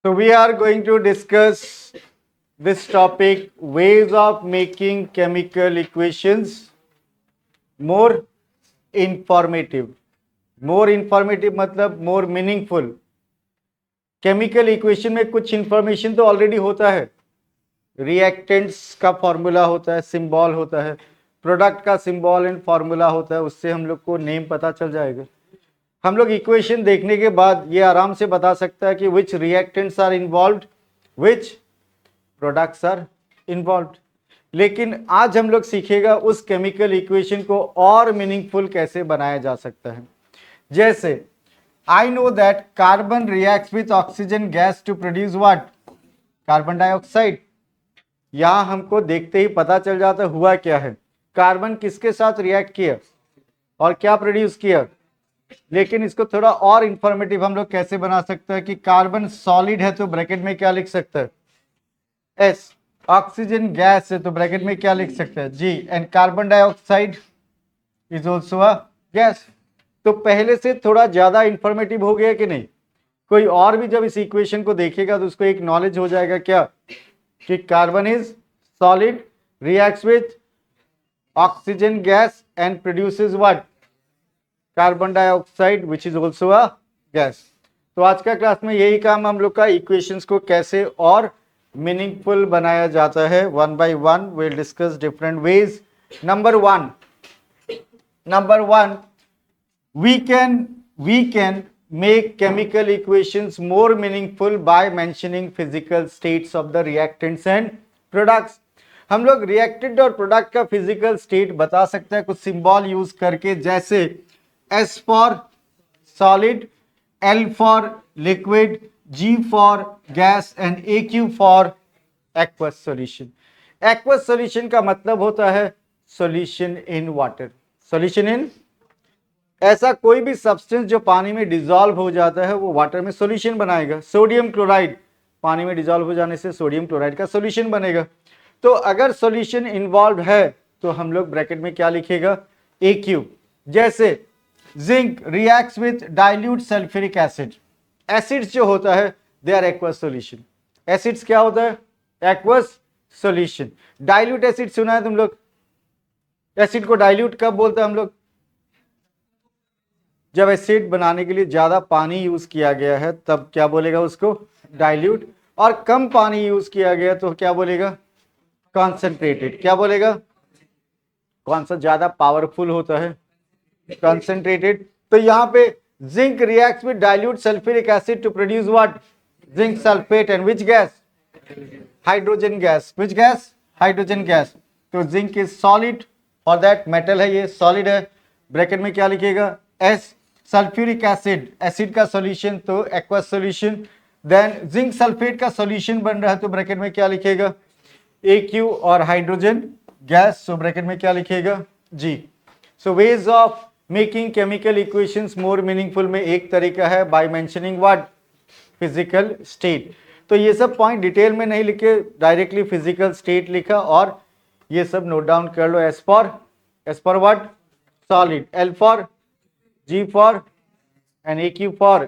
So we are going to discuss this topic, ways of making chemical equations more informative. More informative मतलब more meaningful. Chemical equation में कुछ information तो already होता है, reactants का formula होता है, सिंबल होता है, प्रोडक्ट का सिंबल एंड फॉर्मूला होता है, उससे हम लोग को नेम पता चल जाएगा। हम लोग इक्वेशन देखने के बाद ये आराम से बता सकता है कि which reactants are involved, which products are involved. लेकिन आज हम लोग सीखेगा उस केमिकल इक्वेशन को और मीनिंगफुल कैसे बनाया जा सकता है। जैसे I know that carbon reacts with oxygen gas to produce what? Carbon dioxide. यहां हमको देखते ही पता चल जाता है हुआ क्या है, कार्बन किसके साथ रिएक्ट किया और क्या प्रोड्यूस किया। लेकिन इसको थोड़ा और इंफॉर्मेटिव हम लोग कैसे बना सकते हैं कि कार्बन सॉलिड है तो ब्रैकेट में क्या लिख सकता है, एस। ऑक्सीजन गैस है तो ब्रैकेट में क्या लिख सकते हैं, जी। And carbon dioxide is also a gas. तो पहले से थोड़ा ज्यादा इंफॉर्मेटिव हो गया कि नहीं। कोई और भी जब इस इक्वेशन को देखेगा तो उसको एक नॉलेज हो जाएगा क्या, कि carbon is solid, reacts with oxygen gas and produces what, carbon dioxide which is also a gas. तो आज का क्लास में यही काम हम लोग का, इक्वेशंस को कैसे और मीनिंगफुल बनाया जाता है। One by one will discuss different ways. Number one, we can make chemical equations more meaningful by mentioning physical states of the reactants and products। हम लोग रिएक्टेंट और प्रोडक्ट का फिजिकल स्टेट बता सकते हैं कुछ सिंबल यूज करके, जैसे S for solid, L for liquid, G for gas and AQ for aqueous solution. Aqueous solution का मतलब होता है solution in water. Solution in, ऐसा कोई भी सब्सटेंस जो पानी में डिसॉल्व हो जाता है वो वाटर में सॉल्यूशन बनाएगा। सोडियम क्लोराइड पानी में डिसॉल्व हो जाने से सोडियम क्लोराइड का सॉल्यूशन बनेगा। तो अगर सॉल्यूशन इन्वॉल्व है तो हम लोग ब्रैकेट में क्या लिखेगा, AQ। जैसे zinc reacts with dilute sulphuric acid. Acids जो होता है they are aqueous solution. Acids क्या होता है, एक्वस सॉल्यूशन। डाइल्यूट एसिड सुना है तुम लोग, एसिड को डाइल्यूट कब बोलते हैं हम लोग, जब एसिड बनाने के लिए ज्यादा पानी यूज किया गया है तब क्या बोलेगा उसको, डाइल्यूट। और कम पानी यूज किया गया तो क्या बोलेगा, कॉन्सेंट्रेटेड। क्या बोलेगा, कौन सा ज्यादा पावरफुल होता है, कॉन्सेंट्रेटेड। तो यहां पे zinc reacts with dilute sulphuric acid to produce what, zinc sulphate and which gas, hydrogen gas. Which gas, hydrogen gas. तो जिंक इज सॉलिड और दैट मेटल है, ये सॉलिड है, ब्रैकेट में क्या लिखेगा, एस। सल्फ्यूरिक एसिड, एसिड का solution तो aqueous solution. Then zinc sulphate का सॉल्यूशन बन रहा है तो ब्रैकेट में क्या लिखेगा, AQ और हाइड्रोजन गैस। सो ब्रैकेट में क्या लिखेगा, जी। So ways of making chemical equations more meaningful में एक तरीका है by mentioning what, physical state. तो ये सब पॉइंट डिटेल में नहीं लिखे, डायरेक्टली फिजिकल स्टेट लिखा और ये सब नोट डाउन कर लो। S for what, solid, L for, G for and AQ for.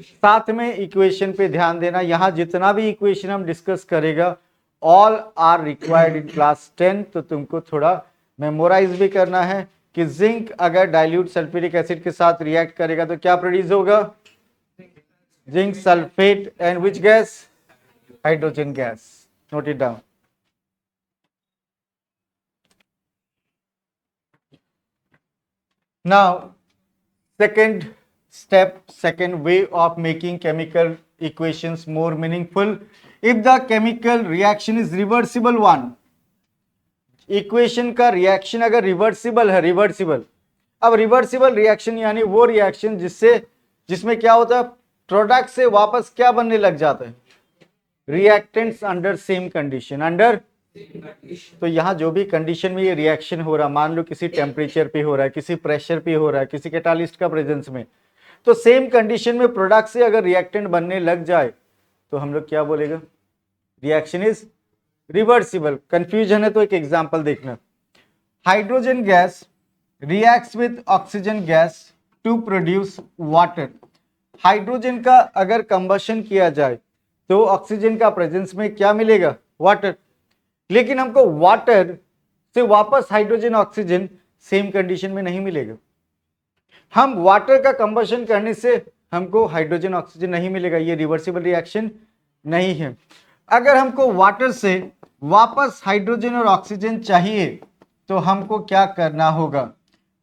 साथ में इक्वेशन पे ध्यान देना, यहां जितना भी इक्वेशन हम डिस्कस करेगा all are required in class 10। तो तुमको थोड़ा मेमोराइज भी करना है कि जिंक अगर डाइल्यूट सल्फ्यूरिक एसिड के साथ रिएक्ट करेगा तो क्या प्रोड्यूस होगा, zinc sulphate and which gas, hydrogen gas. Note it down. Now second step, second way of making chemical equations more meaningful, if the chemical reaction is reversible one। Equation का reaction अगर reversible है, reversible. अब reversible reaction यानी वो reaction जिसमें क्या होता है, प्रोडक्ट से वापस क्या बनने लग जाता है, reactants under same condition, under. तो यहाँ जो भी कंडीशन में ये रिएक्शन हो रहा, मान लो किसी टेम्परेचर पे हो रहा है, किसी प्रेशर पे हो रहा है, किसी कैटालिस्ट का प्रेजेंस में, तो सेम कंडीशन में प्रोडक्ट से अगर रिएक्टेंट बनने लग जाए तो हम लोग क्या बोलेगा, रिएक्शन इज रिवर्सिबल। कंफ्यूजन है तो एक एग्जांपल देखना। Hydrogen gas reacts with oxygen gas to produce water. Hydrogen का अगर कंबशन किया जाए तो ऑक्सीजन का प्रेजेंस में क्या मिलेगा, वाटर। लेकिन हमको वाटर से वापस हाइड्रोजन ऑक्सीजन सेम कंडीशन में नहीं मिलेगा। हम वाटर का कंबशन करने से हमको हाइड्रोजन ऑक्सीजन नहीं मिलेगा, ये रिवर्सिबल रिएक्शन नहीं है। अगर हमको वाटर से वापस हाइड्रोजन और ऑक्सीजन चाहिए तो हमको क्या करना होगा,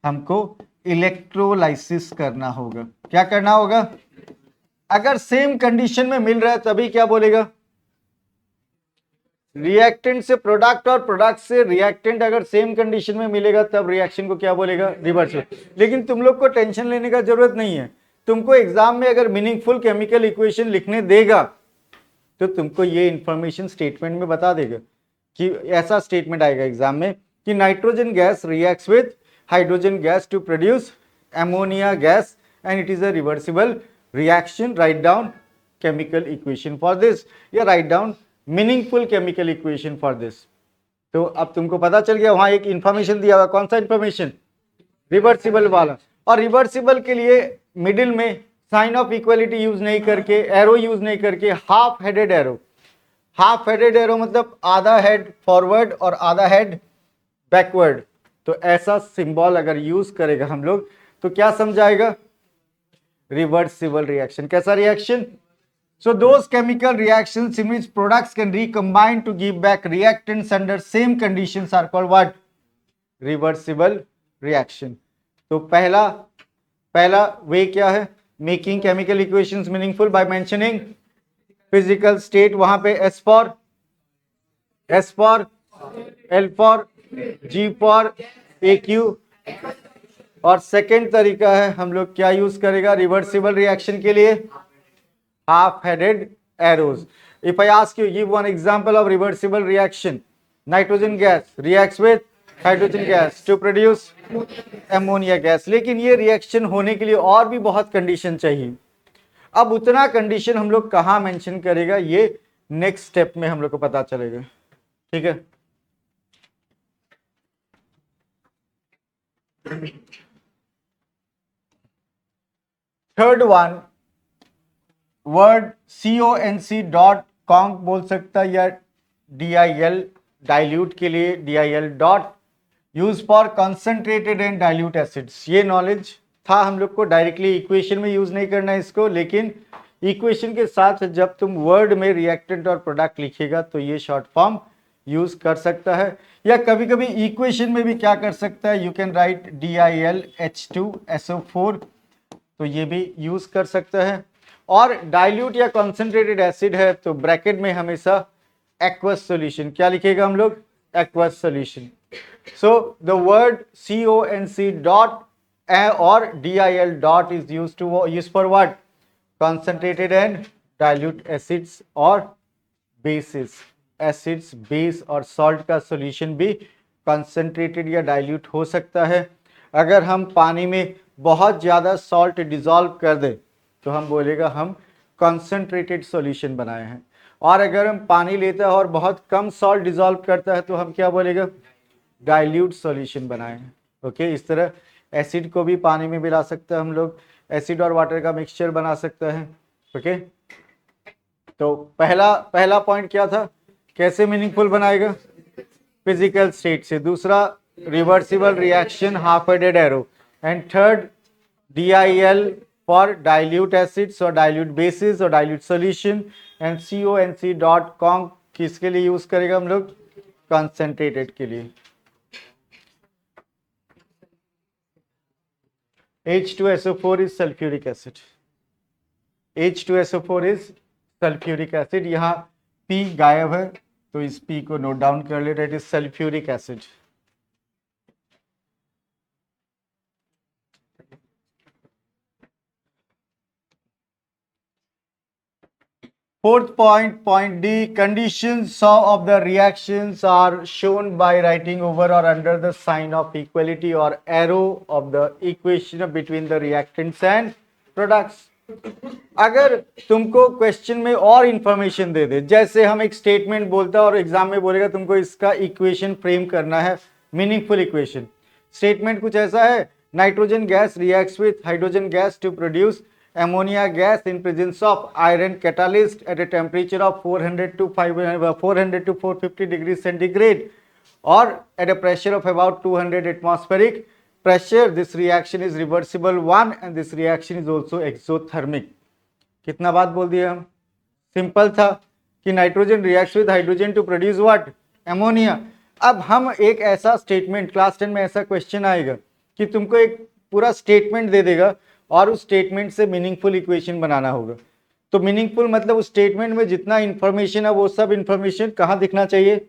हमको इलेक्ट्रोलाइसिस करना होगा। क्या करना होगा, अगर सेम कंडीशन में मिल रहा है तभी क्या बोलेगा, रिएक्टेंट से प्रोडक्ट और प्रोडक्ट से रिएक्टेंट अगर सेम कंडीशन में मिलेगा तब रिएक्शन को क्या बोलेगा, रिवर्सिबल। लेकिन तुम लोग को टेंशन लेने का जरूरत नहीं है। तुमको एग्जाम में अगर मीनिंगफुल केमिकल इक्वेशन लिखने देगा तो तुमको ये इंफॉर्मेशन स्टेटमेंट में बता देगा कि ऐसा स्टेटमेंट आएगा एग्जाम में कि nitrogen gas reacts with hydrogen gas to produce ammonia gas and it is a reversible reaction, write down chemical equation for this, या write down meaningful chemical equation for this. तो अब तुमको पता चल गया, वहां एक इंफॉर्मेशन दिया हुआ, कौन सा इंफॉर्मेशन, रिवर्सिबल वाला। और रिवर्सिबल के लिए मिडिल में साइन ऑफ इक्वलिटी यूज नहीं करके, एरो यूज नहीं करके, half headed arrow. Half headed arrow मतलब आधा हेड फॉरवर्ड और आधा हेड बैकवर्ड। तो ऐसा सिंबल अगर यूज करेगा हम लोग तो क्या समझाएगा, रिवर्सिबल रिएक्शन। कैसा reaction, so those chemical reactions in which products can recombine to give back reactants under same conditions are called what, reversible reaction। तो पहला वे क्या है, making chemical equations meaningful by mentioning physical state, वहां पे S for L for G for AQ। और second तरीका है हम लोग क्या यूज करेगा रिवर्सिबल रिएक्शन के लिए, half-headed arrows। If I ask you, give one example of reversible reaction. Nitrogen gas reacts with hydrogen gas to produce ammonia gas। लेकिन ये रिएक्शन होने के लिए और भी बहुत कंडीशन चाहिए। अब उतना कंडीशन हम लोग कहाँ मेंशन करेगा, ये नेक्स्ट स्टेप में हम लोग को पता चलेगा। ठीक है, थर्ड वन वर्ड conc बोल सकता है, या DIL डाइल्यूट के लिए DIL dot use for concentrated and dilute acids. ये नॉलेज था हम लोग को, डायरेक्टली इक्वेशन में यूज नहीं करना है इसको, लेकिन इक्वेशन के साथ जब तुम वर्ड में रिएक्टेंट और प्रोडक्ट लिखेगा तो ये शॉर्ट फॉर्म यूज कर सकता है। या कभी कभी इक्वेशन में भी क्या कर सकता है, you can write DIL H2SO4, तो ये भी यूज कर सकता है। और डाइल्यूट या कॉन्सेंट्रेटेड एसिड है तो ब्रैकेट में हमेशा एक्वस सॉल्यूशन, क्या लिखेगा हम लोग, aqueous solution. So the word CONC dot और DIL dot is use for what, concentrated and dilute acids और बेसिस। एसिड्स, बेस और सॉल्ट का सॉल्यूशन भी कॉन्सेंट्रेटेड या डाइल्यूट हो सकता है। अगर हम पानी में बहुत ज़्यादा सॉल्ट डिजॉल्व कर दें तो हम बोलेगा हम कॉन्सेंट्रेटेड सॉल्यूशन बनाए हैं। और अगर हम पानी लेते हैं और बहुत कम सॉल्ट डिजॉल्व करता है तो हम क्या बोलेगा, डाइल्यूट सॉल्यूशन बनाए हैं। ओके, इस तरह एसिड को भी पानी में मिला सकते हैं हम लोग, एसिड और वाटर का मिक्सचर बना सकते हैं। ओके, तो पहला पॉइंट क्या था, कैसे मीनिंगफुल बनाएगा, फिजिकल स्टेट से। दूसरा reversible reaction, half headed arrow. And third DIL for dilute acids or dilute bases or dilute solution। and CONC dot conc किसके लिए यूज करेगा हम लोग, concentrated के लिए। H2SO4 is sulfuric acid। H2SO4 is sulfuric acid। यहाँ P गायब है तो इस P को नोट डाउन कर ले, it is sulphuric acid. Fourth point, point D, conditions of the reactions are shown by writing over or under the sign of equality or arrow of the equation between the reactants and products। अगर तुमको question में और information दे दे, जैसे हम एक statement बोलता है और एग्जाम में बोलेगा तुमको इसका इक्वेशन फ्रेम करना है, मीनिंगफुल इक्वेशन। स्टेटमेंट कुछ ऐसा है, nitrogen gas reacts with hydrogen gas to produce ammonia gas in presence of iron catalyst at a temperature of 400 to 450 degrees centigrade or at a pressure of about 200 atmospheric pressure. This reaction is reversible one and this reaction is also exothermic. कितना बात बोल दिया हम? Simple था कि nitrogen reacts with hydrogen to produce what? Ammonia. अब हम एक ऐसा स्टेटमेंट, क्लास 10 में ऐसा क्वेश्चन आएगा कि तुमको एक पूरा स्टेटमेंट दे देगा और उस स्टेटमेंट से मीनिंगफुल इक्वेशन बनाना होगा. तो मीनिंगफुल मतलब उस स्टेटमेंट में जितना इंफॉर्मेशन है वो सब इंफॉर्मेशन कहाँ दिखना चाहिए?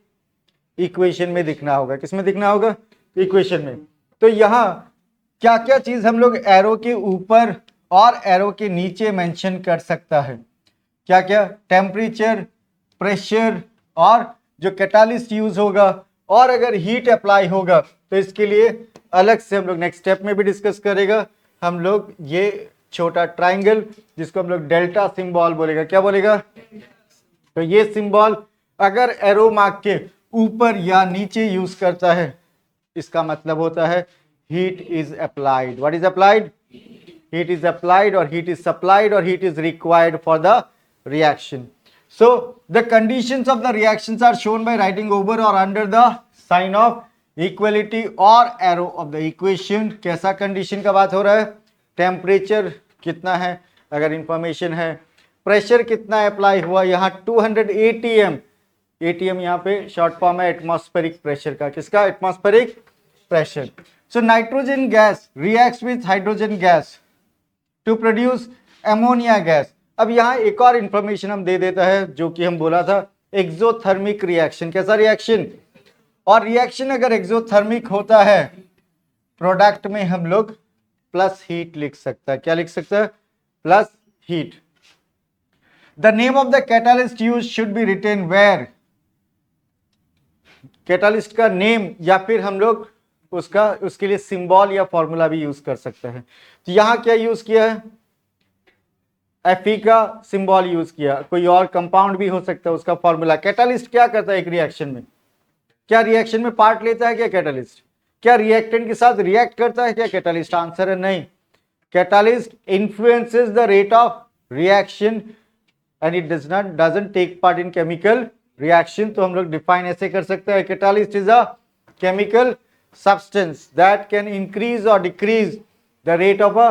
इक्वेशन में दिखना होगा. किस में दिखना होगा? इक्वेशन में. तो यहाँ क्या क्या चीज हम लोग एरो के ऊपर और एरो के नीचे मेंशन कर सकता है? क्या क्या? टेम्परेचर, प्रेशर और जो कैटालिस्ट यूज होगा, और अगर हीट अप्लाई होगा तो इसके लिए अलग से हम लोग नेक्स्ट स्टेप में भी डिस्कस करेगा. हम लोग ये छोटा ट्राइंगल जिसको हम लोग डेल्टा सिंबल बोलेगा. क्या बोलेगा? तो ये सिंबल अगर एरो मार्क के ऊपर या नीचे यूज करता है इसका मतलब होता है heat is applied. What is applied? Heat is applied or heat is supplied or heat is required for the reaction. So the conditions of the reactions are shown by writing over or under the sign of equality or arrow of the equation. कैसा condition का बात हो रहा है? Temperature कितना है अगर information है, प्रेशर कितना अप्लाई हुआ, यहाँ 200 ATM. ATM यहाँ पे शॉर्ट फॉर्म है एटमॉस्फेरिक प्रेशर का. किसका? Atmospheric pressure. So nitrogen gas reacts with hydrogen gas to produce ammonia gas. अब यहाँ एक और इंफॉर्मेशन हम दे देता है जो कि हम बोला था एक्सोथर्मिक रिएक्शन. कैसा रिएक्शन? और रिएक्शन अगर एक्सोथर्मिक होता है प्रोडक्ट में हम लोग प्लस हीट लिख सकता है. क्या लिख सकता है? Plus heat. The name of the catalyst use should be written where. Catalyst का नेम या फिर हम लोग उसके लिए सिंबल या फॉर्मूला भी यूज कर सकते हैं. तो यहां क्या यूज किया है? Fe का सिंबल यूज किया. कोई और कंपाउंड भी हो सकता है उसका फॉर्मूला. कैटालिस्ट क्या करता है एक रिएक्शन में? क्या रिएक्शन में पार्ट लेता है क्या कैटालिस्ट? क्या रिएक्टेंट के साथ रिएक्ट करता है क्या कैटालिस्ट? आंसर है नहीं. Catalyst influences the rate of reaction and it doesn't take part in chemical reaction. तो हम लोग डिफाइन ऐसे कर सकते हैं catalyst is a chemical substance that can increase or decrease the rate of a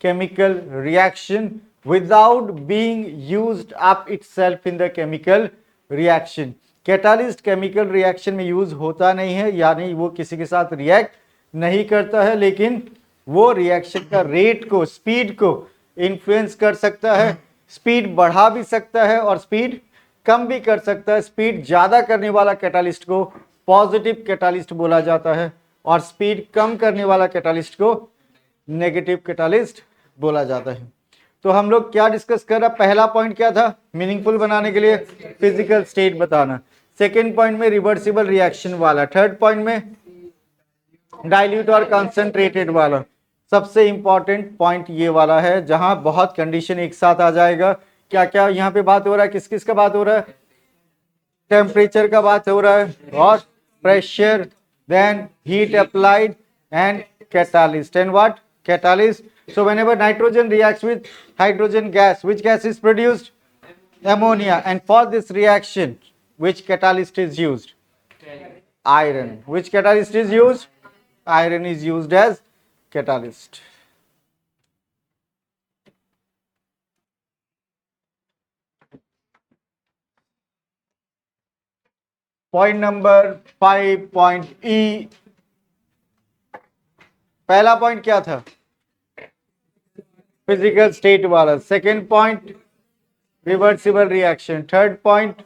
chemical reaction without being used up itself in the chemical reaction. Catalyst chemical reaction में use होता नहीं है, यानी वो किसी के साथ रिएक्ट नहीं करता है, लेकिन वो रिएक्शन का रेट को, स्पीड को इन्फ्लुएंस कर सकता है. स्पीड बढ़ा भी सकता है और स्पीड कम भी कर सकता है. स्पीड ज्यादा करने वाला कैटालिस्ट को पॉजिटिव कैटालिस्ट बोला जाता है और स्पीड कम करने वाला कैटालिस्ट को नेगेटिव कैटालिस्ट बोला जाता है. तो हम लोग क्या डिस्कस कर रहा? पहला पॉइंट क्या था? मीनिंगफुल बनाने के लिए फिजिकल स्टेट बताना. सेकेंड पॉइंट में रिवर्सिबल रिएक्शन वाला. थर्ड पॉइंट में डाइल्यूट और कंसंट्रेटेड वाला. सबसे इंपॉर्टेंट पॉइंट ये वाला है जहां बहुत कंडीशन एक साथ आ जाएगा. क्या क्या यहाँ पे बात हो रहा है? किस किस का बात हो रहा है? टेम्परेचर का बात हो रहा है और pressure, then heat applied and catalyst. And what? Catalyst. So whenever nitrogen reacts with hydrogen gas, which gas is produced? Ammonia. And for this reaction, which catalyst is used? Iron. Which catalyst is used? Iron is used as catalyst. Point number 5 point E. पहला point क्या था? Physical state वाला. Second point reversible reaction. Third point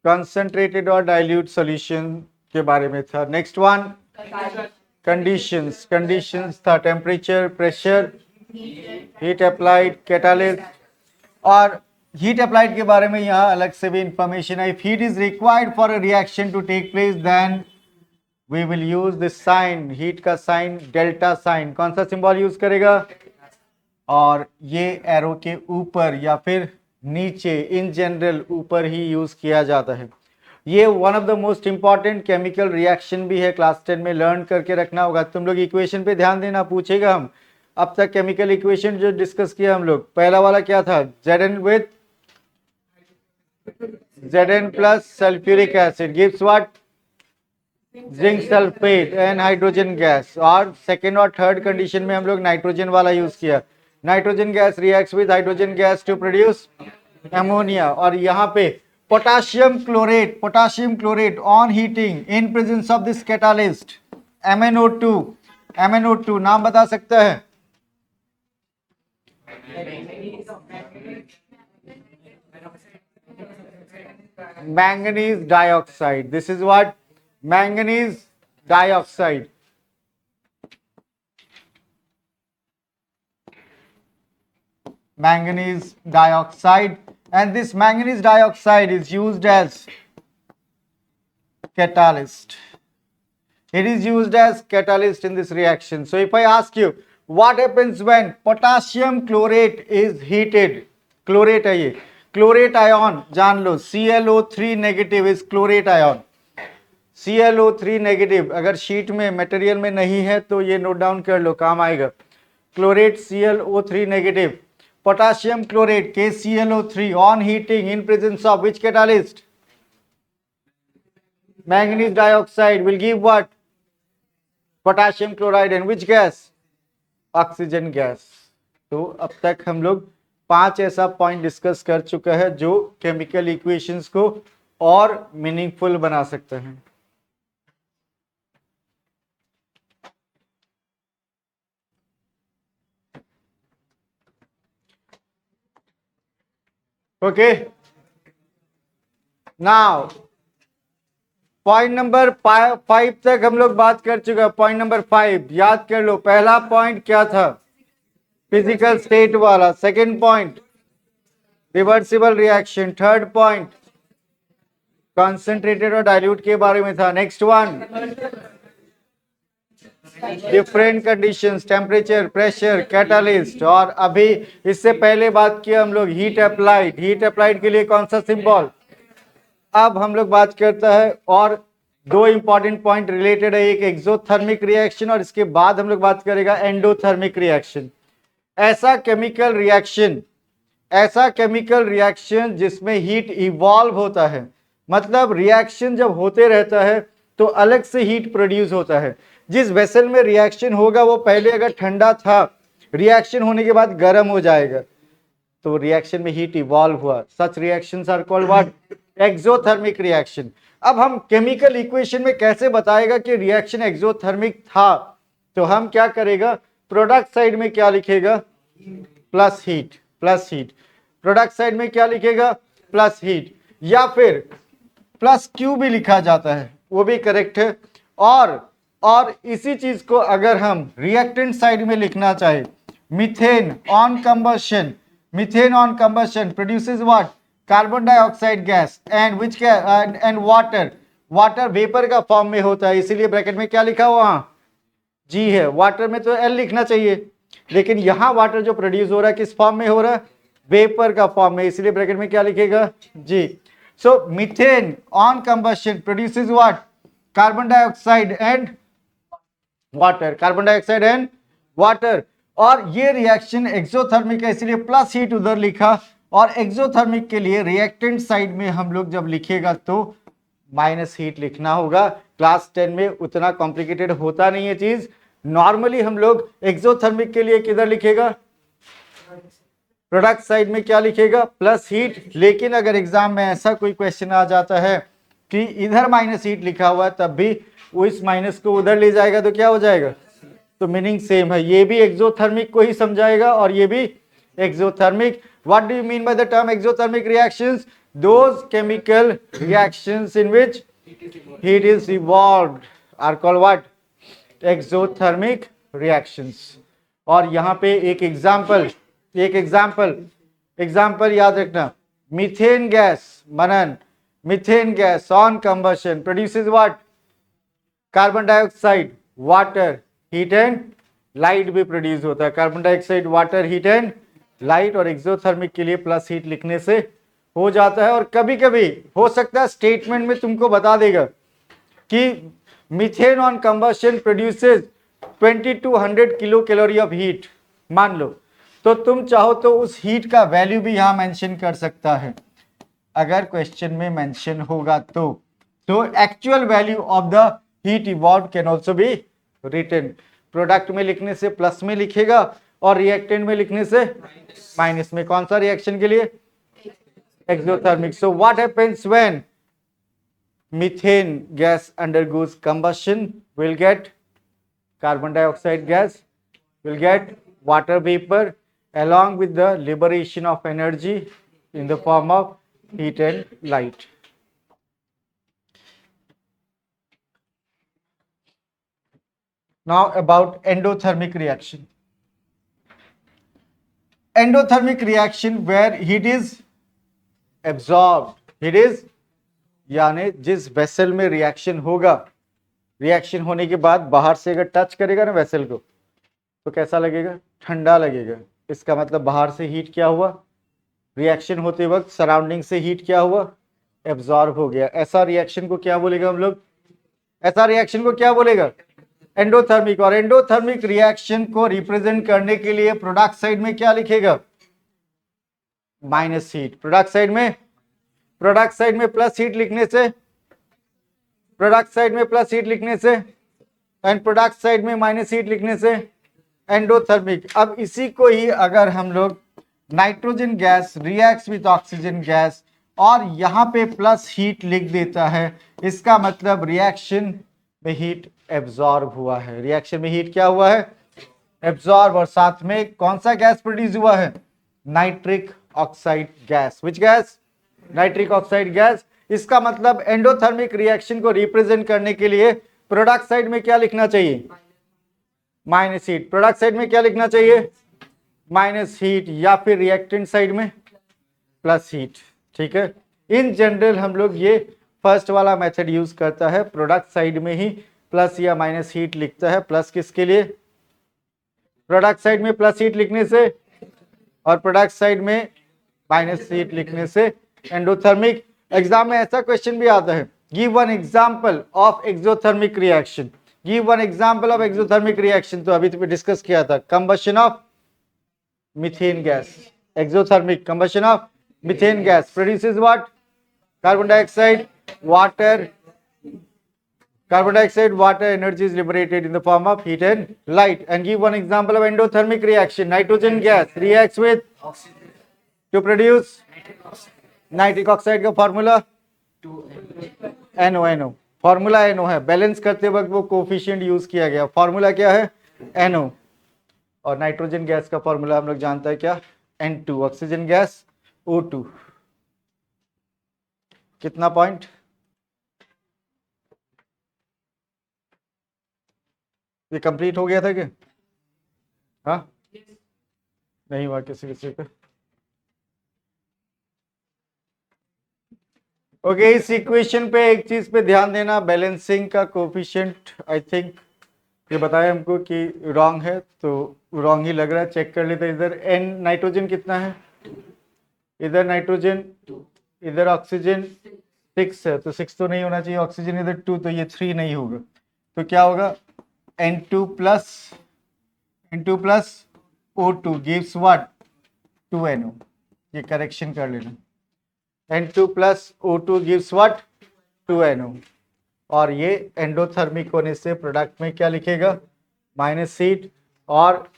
concentrated और dilute solution के बारे में था. Next one conditions. Conditions था temperature, pressure, heat applied, catalyst. और हीट अप्लाइड के बारे में यहाँ अलग से भी इंफॉर्मेशन है. If heat is required for a reaction to take place then we will use this sign. Heat का साइन डेल्टा साइन. कौन सा सिंबल यूज करेगा? और ये एरो के ऊपर या फिर नीचे, इन जनरल ऊपर ही यूज किया जाता है. ये one of the most important chemical reaction भी है. क्लास 10 में लर्न करके रखना होगा. तुम लोग इक्वेशन पे ध्यान देना, पूछेगा हम अब तक केमिकल इक्वेशन जो डिस्कस किया हम लोग, पहला वाला क्या था, Zn with Zn plus sulfuric acid gives what, zinc sulphate and hydrogen gas. और सेकेंड और थर्ड कंडीशन में हम लोग नाइट्रोजन वाला यूज किया, nitrogen gas reacts with hydrogen gas to produce ammonia. और यहाँ पे potassium chlorate on heating in presence of this catalyst MnO2 नाम बता सकता है, manganese dioxide. This is what, manganese dioxide. Manganese dioxide, and this manganese dioxide is used as catalyst. It is used as catalyst in this reaction. So if I ask you what happens when potassium chlorate is heated, chlorate है ये, chlorate ion जान लो, ClO3 negative is chlorate ion, ClO3 negative अगर sheet में material में नहीं है तो ये नोट डाउन कर लो, काम आएगा। Chlorate ClO3 negative, potassium chlorate KClO3 on heating in presence of which catalyst, manganese dioxide will give what, potassium chloride, and which gas, oxygen gas. तो अब तक हम लोग 5 ऐसा पॉइंट डिस्कस कर चुका है जो केमिकल इक्वेशंस को और मीनिंगफुल बना सकते हैं। ओके, नाउ पॉइंट नंबर 5 तक हम लोग बात कर चुके हैं। पॉइंट नंबर 5 याद कर लो, पहला पॉइंट क्या था, फिजिकल स्टेट वाला, second point reversible reaction, third point concentrated और डाइल्यूट के बारे में था, next one different conditions, temperature, pressure, catalyst, और अभी इससे पहले बात किया हम लोग हीट अप्लाइड, हीट अप्लाइड के लिए कौन सा सिंबल। अब हम लोग बात करता है और 2 इंपॉर्टेंट पॉइंट रिलेटेड है, एक एक्सोथर्मिक रिएक्शन और इसके बाद हम लोग बात करेगा एंडोथर्मिक रिएक्शन। ऐसा केमिकल रिएक्शन जिसमें हीट इवॉल्व होता है, मतलब रिएक्शन जब होते रहता है तो अलग से हीट प्रोड्यूस होता है। जिस वेसल में रिएक्शन होगा वो पहले अगर ठंडा था, रिएक्शन होने के बाद गर्म हो जाएगा, तो रिएक्शन में हीट इवॉल्व हुआ। Such reactions are called what, exothermic reaction. अब हम केमिकल इक्वेशन में कैसे बताएगा कि रिएक्शन एक्सोथर्मिक था, तो हम क्या करेगा, प्रोडक्ट साइड में क्या लिखेगा, प्लस हीट, प्रोडक्ट साइड में क्या लिखेगा, प्लस हीट, या फिर प्लस क्यू भी लिखा जाता है, वो भी करेक्ट है। और इसी चीज को अगर हम रिएक्टेंट साइड में लिखना चाहे, methane on combustion produces what, carbon dioxide gas and which and water vapour का फॉर्म में होता है, इसीलिए ब्रैकेट में क्या लिखा हुआ, जी है। वाटर में तो एल लिखना चाहिए, लेकिन यहाँ वाटर जो प्रोड्यूस हो रहा है किस फॉर्म में हो रहा है, वेपर का फॉर्म में, इसलिए ब्रैकेट में क्या लिखेगा, जी। So methane on combustion produces what, carbon dioxide and water, और ये रिएक्शन एक्सोथर्मिक है, इसलिए प्लस हीट उधर लिखा। और एक्सोथर्मिक के लिए रिएक्टेंट साइड में हम लोग जब लिखेगा तो माइनस हीट लिखना होगा। क्लास 10 में उतना कॉम्प्लिकेटेड होता नहीं है चीज, नॉर्मली हम लोग एक्सोथर्मिक के लिए किधर लिखेगा, प्रोडक्ट साइड में क्या लिखेगा, प्लस हीट। लेकिन अगर एग्जाम में ऐसा कोई क्वेश्चन आ जाता है कि इधर माइनस हीट लिखा हुआ है, तब भी वो इस माइनस को उधर ले जाएगा तो क्या हो जाएगा, तो मीनिंग सेम है, ये भी एक्सोथर्मिक को ही समझाएगा और ये भी exothermic. What do you mean by the term exothermic reactions? Those chemical reactions in which heat is evolved are called what? Exothermic reactions. और यहाँ पे एक एग्जाम्पल याद रखना, methane gas on combustion produces what, carbon dioxide, water, heat and light भी produce होता है, carbon dioxide, water, heat and light. और एक्सोथर्मिक के लिए प्लस हीट लिखने से हो जाता है। और कभी कभी हो सकता है स्टेटमेंट में तुमको बता देगा कि methane on combustion produces 2200 kilo calorie of heat, मान लो, तो तुम चाहो तो उस हीट का वैल्यू भी यहां मेंशन कर सकता है, अगर क्वेश्चन में मेंशन होगा तो actual value of the heat evolve can also be written. Product में लिखने से प्लस में लिखेगा और रिएक्टेंट में लिखने से माइनस में। कौन सा रिएक्शन के लिए? Exothermic. So what happens when methane gas undergoes combustion? Will get carbon dioxide gas, will get water vapor along with the liberation of energy in the form of heat and light. Now about endothermic reaction. Endothermic reaction where heat is absorbed. Heat is यानी जिस vessel में reaction होगा, reaction होने के बाद बाहर से अगर टच करेगा ना वेसल को, तो कैसा लगेगा? ठंडा लगेगा। इसका मतलब बाहर से हीट क्या हुआ? रिएक्शन होते वक्त सराउंडिंग से हीट क्या हुआ? एब्जॉर्ब हो गया। ऐसा रिएक्शन को क्या बोलेगा हम लोग? ऐसा रिएक्शन को क्या बोलेगा? एंडोथर्मिक। और एंडोथर्मिक रिएक्शन को रिप्रेजेंट करने के लिए प्रोडक्ट साइड में क्या लिखेगा? Minus heat. प्रोडक्ट साइड में प्लस हीट लिखने से, प्रोडक्ट साइड में प्लस हीट लिखने से एंड प्रोडक्ट साइड में माइनस हीट लिखने से एंडोथर्मिक। अब इसी को ही अगर हम लोग nitrogen gas reacts with oxygen gas और यहां पे प्लस हीट लिख देता है, इसका मतलब रिएक्शन में हीट एब्जॉर्ब हुआ है। रिएक्शन में हीट क्या हुआ है? एब्जॉर्ब। और साथ में कौन सा गैस प्रोड्यूस हुआ है? Nitric oxide gas. Which gas? Nitric oxide gas. इसका मतलब एंडोथर्मिक रिएक्शन को रिप्रेजेंट करने के लिए प्रोडक्ट साइड में क्या लिखना चाहिए? Minus heat. प्रोडक्ट साइड में क्या लिखना चाहिए? Minus heat. या फिर रिएक्टेंट साइड में प्लस हीट। ठीक है, इन जनरल हम लोग ये फर्स्ट वाला मेथड यूज करता है, प्रोडक्ट साइड में ही प्लस या माइनस हीट लिखता है। प्लस किसके लिए? प्रोडक्ट साइड में प्लस हीट लिखने से और प्रोडक्ट साइड में माइनस हीट लिखने से एंडोथर्मिक। एग्जाम में ऐसा क्वेश्चन भी आता है, give one example of exothermic reaction. Give one example of exothermic reaction. तो अभी तो डिस्कस किया था, combustion of methane gas. Exothermic combustion of methane gas produces what? Carbon dioxide, water. Carbon dioxide, water, energy is liberated in the form of heat and light. And give one example of endothermic reaction. Nitrogen gas reacts with oxygen to produce nitric oxide का formula NO। Formula NO है। Balance करते वक्त वो coefficient use किया गया। Formula क्या है? NO। और नाइट्रोजन गैस का फॉर्मूला हम लोग जानते हैं क्या? N2। Oxygen gas O2। कितना पॉइंट? ये कंप्लीट हो गया था क्या? हाँ, नहीं हुआ किसी किसी का? ओके, इस इक्वेशन पे एक चीज पे ध्यान देना, बैलेंसिंग का कोफिशिएंट आई थिंक ये बताया हमको कि रॉन्ग है, तो रॉन्ग ही लग रहा है। चेक कर लेते। इधर एन नाइट्रोजन कितना है? इधर नाइट्रोजन, इधर ऑक्सीजन 6 है, तो 6 तो नहीं होना चाहिए। ऑक्सीजन इधर 2, तो ये 3 नहीं होगा। तो क्या होगा? N2 plus O2 gives what? 2NO। ये करेक्शन कर लेना। N2 plus O2 gives what? 2NO। और ये एंडोथर्मिक होने से प्रोडक्ट में क्या लिखेगा? Minus heat. और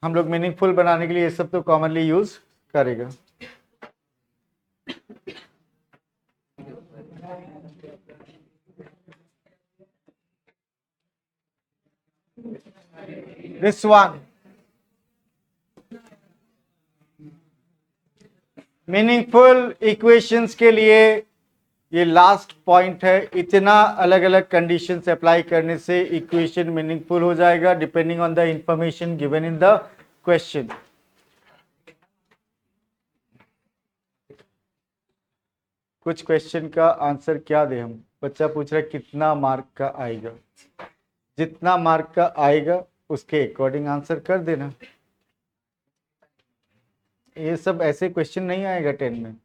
हम लोग मीनिंगफुल बनाने के लिए ये सब तो कॉमनली यूज करेगा। This one मीनिंगफुल इक्वेशंस के लिए ये लास्ट पॉइंट है। इतना अलग अलग कंडीशंस अप्लाई करने से इक्वेशन मीनिंगफुल हो जाएगा, depending on the information given in the question. कुछ क्वेश्चन का आंसर क्या दे हम? बच्चा पूछ रहा है कितना मार्क का आएगा। जितना मार्क का आएगा उसके अकॉर्डिंग आंसर कर देना। ये सब ऐसे क्वेश्चन नहीं आएगा 10 में।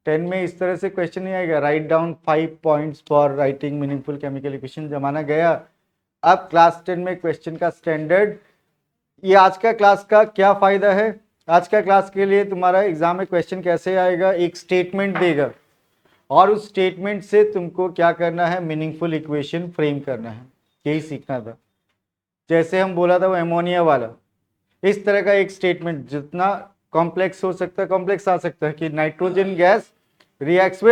10 में इस तरह से क्वेश्चन नहीं आएगा, write down 5 points for writing meaningful chemical equation. जमाना गया। अब क्लास 10 में क्वेश्चन का स्टैंडर्ड ये आज का क्लास का क्या फायदा है? आज का क्लास के लिए तुम्हारा एग्जाम में क्वेश्चन कैसे आएगा, एक स्टेटमेंट देगा और उस स्टेटमेंट से तुमको क्या करना है, मीनिंगफुल इक्वेशन फ्रेम करना है, यही सीखना था। जैसे हम बोला था वो एमोनिया वाला, इस तरह का एक स्टेटमेंट जितना कॉम्प्लेक्स हो सकता है, कॉम्प्लेक्स आ सकता है कि nitrogen gas reacts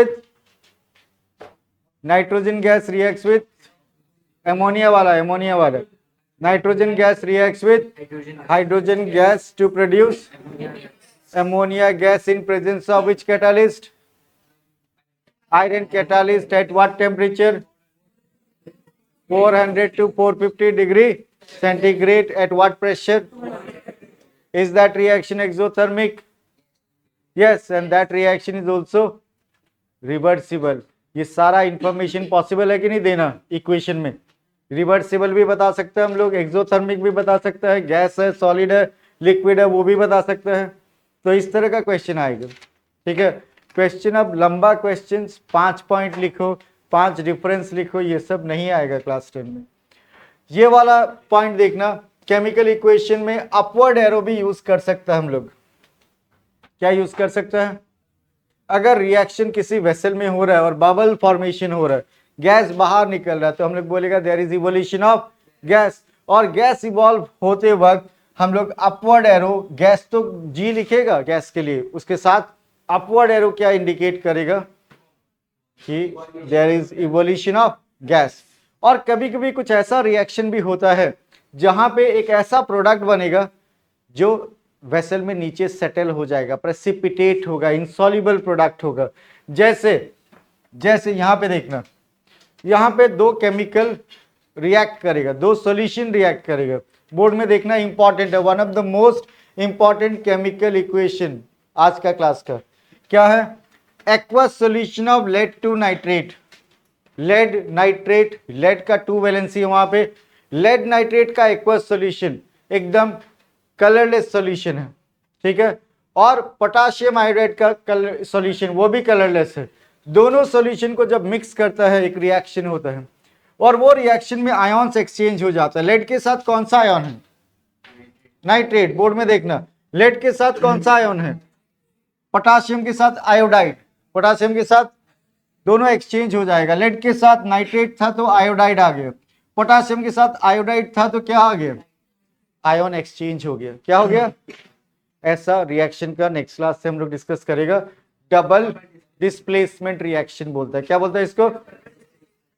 with ammonia वाला nitrogen gas reacts with hydrogen gas to produce ammonia gas in presence of which catalyst? Iron catalyst at what temperature? 400 to 450 degree centigrade. At what pressure? Is that reaction exothermic? Yes, and that reaction is also reversible. ये सारा information possible है कि नहीं देना equation में? Reversible भी बता सकते हैं हम लोग, एक्सोथर्मिक भी बता सकता है, गैस है, सॉलिड है, लिक्विड है, वो भी बता सकते हैं। तो इस तरह का क्वेश्चन आएगा, ठीक है। क्वेश्चन अब लंबा क्वेश्चन, 5 पॉइंट लिखो, 5 डिफरेंस लिखो, ये सब नहीं आएगा क्लास 10 में। ये वाला पॉइंट देखना, केमिकल इक्वेशन में अपवर्ड एरो भी यूज कर सकता है हम लोग। क्या यूज कर सकता है? अगर रिएक्शन किसी वेसल में हो रहा है और बबल फॉर्मेशन हो रहा है, गैस बाहर निकल रहा है, तो हम लोग बोलेगा there is evolution of gas. और गैस इवॉल्व होते वक्त हम लोग अपवर्ड एरो, गैस तो जी लिखेगा गैस के लिए, उसके साथ अपवर्ड एरो क्या इंडिकेट करेगा कि there is evolution of gas. और कभी कभी कुछ ऐसा रिएक्शन भी होता है जहां पे एक ऐसा प्रोडक्ट बनेगा जो वेसल में नीचे सेटल हो जाएगा, प्रेसिपिटेट होगा, इनसॉल्युबल प्रोडक्ट होगा। जैसे यहां पे देखना, यहां पे 2 केमिकल रिएक्ट करेगा, 2 सॉल्यूशन रिएक्ट करेगा। बोर्ड में देखना इंपॉर्टेंट है, one of the most important chemical equation आज का क्लास का क्या है? Aqueous solution of lead two nitrate. Lead nitrate, lead का 2 वैलेंसी है वहां पे, लेड नाइट्रेट का एक्वस सॉल्यूशन एकदम कलरलेस सॉल्यूशन है, ठीक है। और पोटाशियम आयोडाइड का कलर सॉल्यूशन, वो भी कलरलेस है। दोनों सॉल्यूशन को जब मिक्स करता है एक रिएक्शन होता है, और वो रिएक्शन में आयॉन्स एक्सचेंज हो जाता है। लेड के साथ कौन सा आयन है? नाइट्रेट। बोर्ड में देखना, लेड के साथ कौन सा आयन है? पोटाशियम के साथ आयोडाइड। पोटाशियम के साथ दोनों एक्सचेंज हो जाएगा। लेड के साथ नाइट्रेट था तो आयोडाइड आ गया, पोटाशियम के साथ आयोडाइड था तो क्या आ गया? आयन एक्सचेंज हो गया। क्या हो गया? ऐसा रिएक्शन का नेक्स्ट क्लास से हम लोग डिस्कस करेगा। डबल डिस्प्लेसमेंट रिएक्शन बोलता है। क्या बोलता है इसको?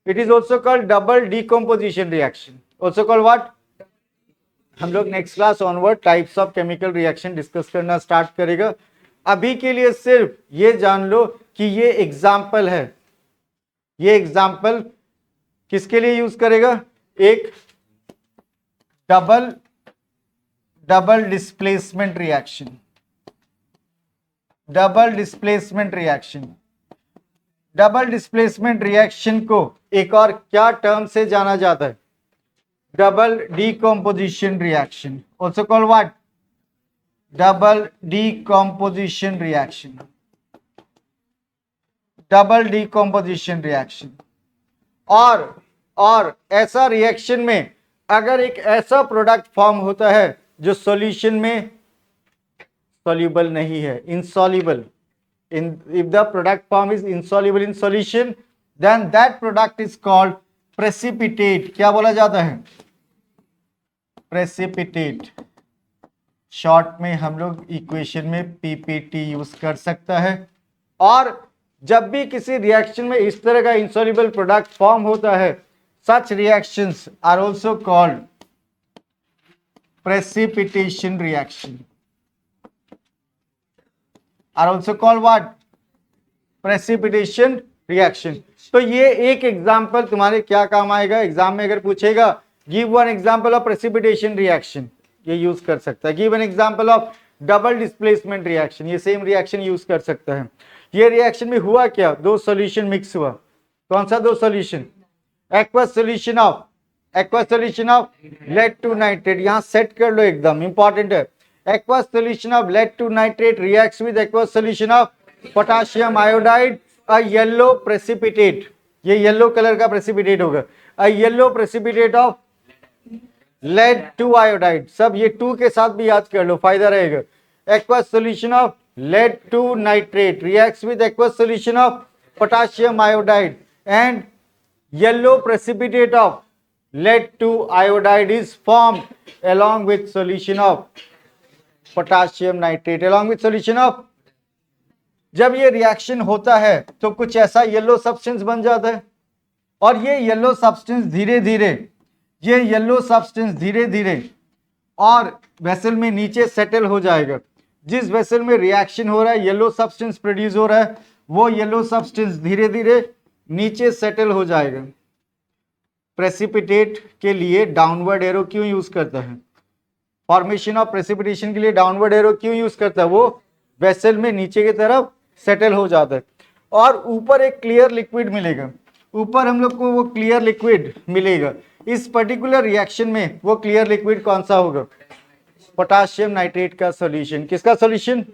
It is also called double decomposition reaction. Also called what? हम लोग next class onward types of chemical reaction discuss करना स्टार्ट करेगा। अभी के लिए सिर्फ ये जान लो कि ये एग्जाम्पल है। ये एग्जाम्पल किसके लिए यूज करेगा? एक double displacement reaction. Double displacement reaction, double displacement reaction को एक और क्या टर्म से जाना जाता है? Double decomposition reaction. Also called what? Double decomposition reaction. Double decomposition reaction. और ऐसा रिएक्शन में अगर एक ऐसा प्रोडक्ट फॉर्म होता है जो सॉल्यूशन में soluble नहीं है, insoluble, if the product form is insoluble in solution, then that product is called precipitate। क्या बोला जाता है? precipitate। शॉर्ट में हम लोग इक्वेशन में पीपीटी यूज कर सकता है। और जब भी किसी रिएक्शन में इस तरह का insoluble प्रोडक्ट फॉर्म होता है, such reactions are also called precipitation reaction। are also called what? precipitation reaction। तो ये एक एग्जांपल तुम्हारे क्या काम आएगा एग्जाम में? अगर पूछेगा give one example of precipitation reaction, ये यूज कर सकता है। Give an example of double displacement reaction, ये सेम रिएक्शन यूज कर सकता है। ये रिएक्शन में हुआ क्या? 2 सॉल्यूशन मिक्स हुआ। कौन सा 2 solution? Aqueous solution of lead two nitrate. यहां सेट कर लो, एकदम इंपॉर्टेंट है। aqueous solution of lead to nitrate reacts with aqueous solution of potassium iodide, a yellow precipitate। ये येलो कलर का प्रेसिपिटेट होगा। a yellow precipitate of lead two iodide, सब ये टू के साथ भी याद कर लो, फायदा रहेगा। Aqueous solution of lead two nitrate reacts with aqueous solution of potassium iodide and yellow precipitate of lead to iodide is formed along with solution of potassium nitrate along with solution of। जब ये reaction होता है तो कुछ ऐसा yellow substance बन जाता है और ये येलो सब्सटेंस धीरे धीरे और वेसल में नीचे सेटल हो जाएगा। जिस वेसल में रिएक्शन हो रहा है, येलो सब्सटेंस प्रोड्यूस हो रहा है, वो येलो सब्सटेंस धीरे धीरे नीचे सेटल हो जाएगा। प्रेसिपिटेट के लिए डाउनवर्ड एरो क्यों यूज करता है? फॉर्मेशन ऑफ प्रेसिपिटेशन के लिए डाउनवर्ड एरो क्यों यूज करता है? वो वेसल में नीचे की तरफ सेटल हो जाता है और ऊपर एक क्लियर लिक्विड मिलेगा। ऊपर हम लोग को वो क्लियर लिक्विड मिलेगा। इस पर्टिकुलर रिएक्शन में वो क्लियर लिक्विड कौन सा होगा? पोटाशियम नाइट्रेट का सॉल्यूशन। किसका सॉल्यूशन?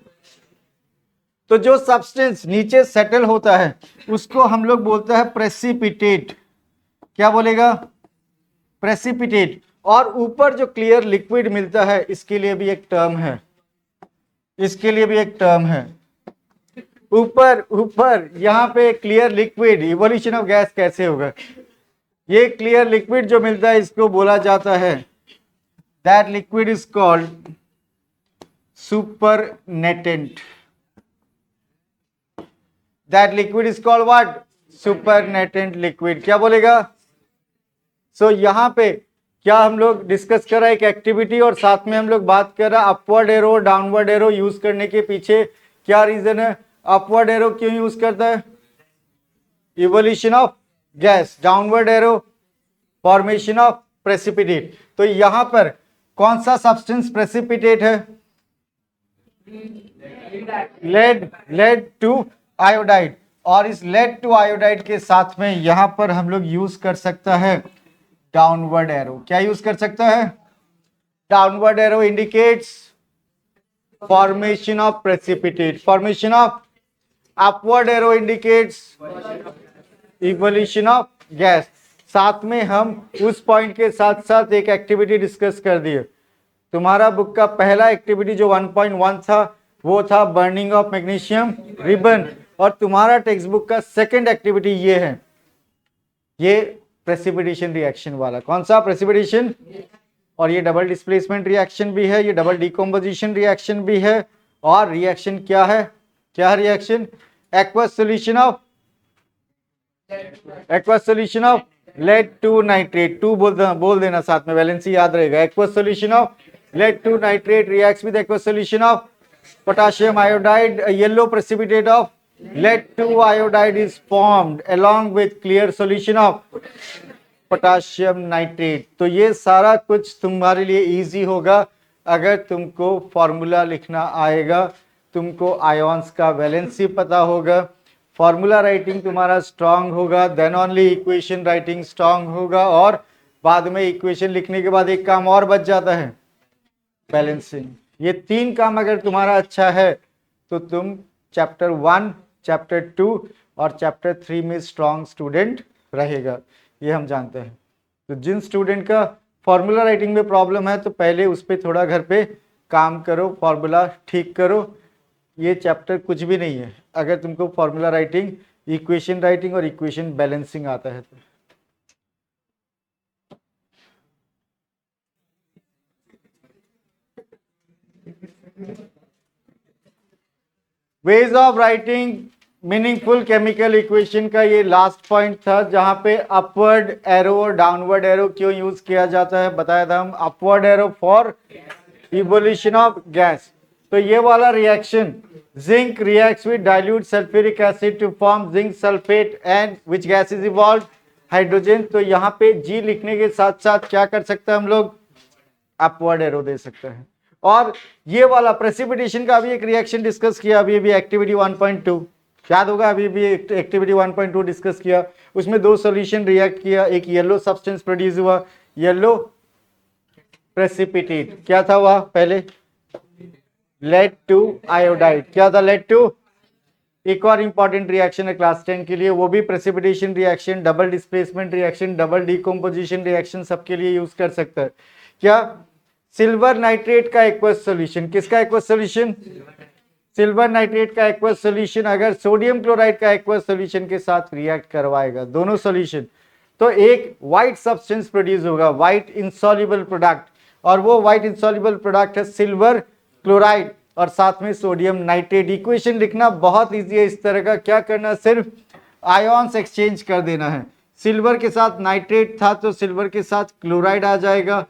तो जो सब्सटेंस नीचे सेटल होता है उसको हम लोग बोलते हैं प्रेसिपिटेट। क्या बोलेगा? प्रेसिपिटेट। और ऊपर जो क्लियर लिक्विड मिलता है इसके लिए भी एक टर्म है, ऊपर यहाँ पे clear liquid, evolution of gas कैसे होगा? ये क्लियर लिक्विड जो मिलता है इसको बोला जाता है, that liquid is called supernatant. That liquid is called what? Supernatant liquid. क्या बोलेगा? सो यहाँ पे क्या हम लोग डिस्कस कर रहे हैं? एक एक्टिविटी और साथ में हम लोग बात कर रहे हैं upward arrow downward arrow use करने के पीछे क्या रीजन है? अपवर्ड एरो क्यों यूज करता है? Evolution of gas. Downward arrow formation of precipitate. तो यहां पर कौन सा सब्सटेंस प्रेसिपिटेट है? Lead two iodide. और इस लेड टू आयोडाइड के साथ में यहां पर हम लोग यूज कर सकता है डाउनवर्ड एरो। क्या यूज कर सकता है? Downward arrow indicates formation of precipitate. Formation of upward arrow indicates evolution of gas. साथ में हम उस पॉइंट के साथ साथ एक एक्टिविटी डिस्कस कर दिए। तुम्हारा बुक का पहला एक्टिविटी जो 1.1 था वो था बर्निंग ऑफ मैग्नीशियम रिबन, और तुम्हारा टेक्स्ट बुक का सेकंड एक्टिविटी ये है, ये प्रेसिपिटेशन रिएक्शन वाला। कौन सा? प्रेसिपिटेशन। और ये डबल डिस्प्लेसमेंट रिएक्शन भी है, ये डबल डिकम्पोजिशन रिएक्शन भी है। और रिएक्शन क्या है? क्या reaction? Aqueous solution of lead two nitrate. Two बोल देना साथ में, वैलेंसी याद रहेगा। Aqueous solution of lead two nitrate reacts with aqueous solution of potassium iodide. Yellow precipitate of lead to iodide is formed along with clear solution of potassium nitrate। तो ये सारा कुछ तुम्हारे लिए इजी होगा अगर तुमको फॉर्मूला लिखना आएगा, तुमको आयोन्स का वैलेंसी पता होगा, फॉर्मूला राइटिंग तुम्हारा स्ट्रांग होगा, then only equation writing strong होगा। और बाद में इक्वेशन लिखने के बाद एक काम और बच जाता है, बैलेंसिंग। ये तीन काम अगर तुम्हारा अच्छा है तो तुम चैप्टर 1, चैप्टर 2 और चैप्टर 3 में स्ट्रॉन्ग स्टूडेंट रहेगा, ये हम जानते हैं। तो जिन स्टूडेंट का फॉर्मूला राइटिंग में प्रॉब्लम है तो पहले उस पर थोड़ा घर पे काम करो, फॉर्मूला ठीक करो। ये चैप्टर कुछ भी नहीं है अगर तुमको फॉर्मूला राइटिंग, इक्वेशन राइटिंग और इक्वेशन बैलेंसिंग आता है तो। Ways of writing meaningful chemical equation का ये लास्ट पॉइंट था, जहां पे अपवर्ड एरो और डाउनवर्ड एरो क्यों यूज किया जाता है बताया था हम। Upward arrow for evolution of gas. तो ये वाला रिएक्शन, zinc reacts with dilute sulphuric acid to form zinc sulphate and which gas is evolve? Hydrogen. तो यहाँ पे जी लिखने के साथ साथ क्या कर सकते हैं हम लोग? अपवर्ड एरो दे सकते हैं। और ये वाला प्रेसिपिटेशन का भी एक रिएक्शन डिस्कस किया अभी भी, एक्टिविटी 1.2 याद होगा, अभी भी एक्टिविटी 1.2 डिस्कस किया। उसमें दो सॉल्यूशन रिएक्ट किया, एक येलो सब्सटेंस प्रोड्यूस हुआ, येलो प्रेसिपिटेट। क्या था वह? पहले लेड टू आयोडाइड। क्या था? Lead two. एक और इंपॉर्टेंट रिएक्शन है क्लास 10 के लिए, वो भी precipitation reaction, double displacement reaction, double decomposition reaction, सबके लिए यूज कर सकता है। क्या सिल्वर नाइट्रेट का एक्वस सॉल्यूशन, किसका एक्वस सॉल्यूशन, सिल्वर नाइट्रेट का एक्वस सॉल्यूशन अगर सोडियम क्लोराइड का एक्वस सॉल्यूशन के साथ रिएक्ट करवाएगा, दोनों सॉल्यूशन, तो एक व्हाइट सब्सटेंस प्रोड्यूस होगा, व्हाइट इनसॉल्युबल प्रोडक्ट, और वो व्हाइट इनसॉल्युबल प्रोडक्ट है सिल्वर क्लोराइड और साथ में सोडियम नाइट्रेट। इक्वेशन लिखना बहुत इजी है, इस तरह का क्या करना, सिर्फ आयॉन्स एक्सचेंज कर देना है। सिल्वर के साथ नाइट्रेट था तो सिल्वर के साथ क्लोराइड आ जाएगा,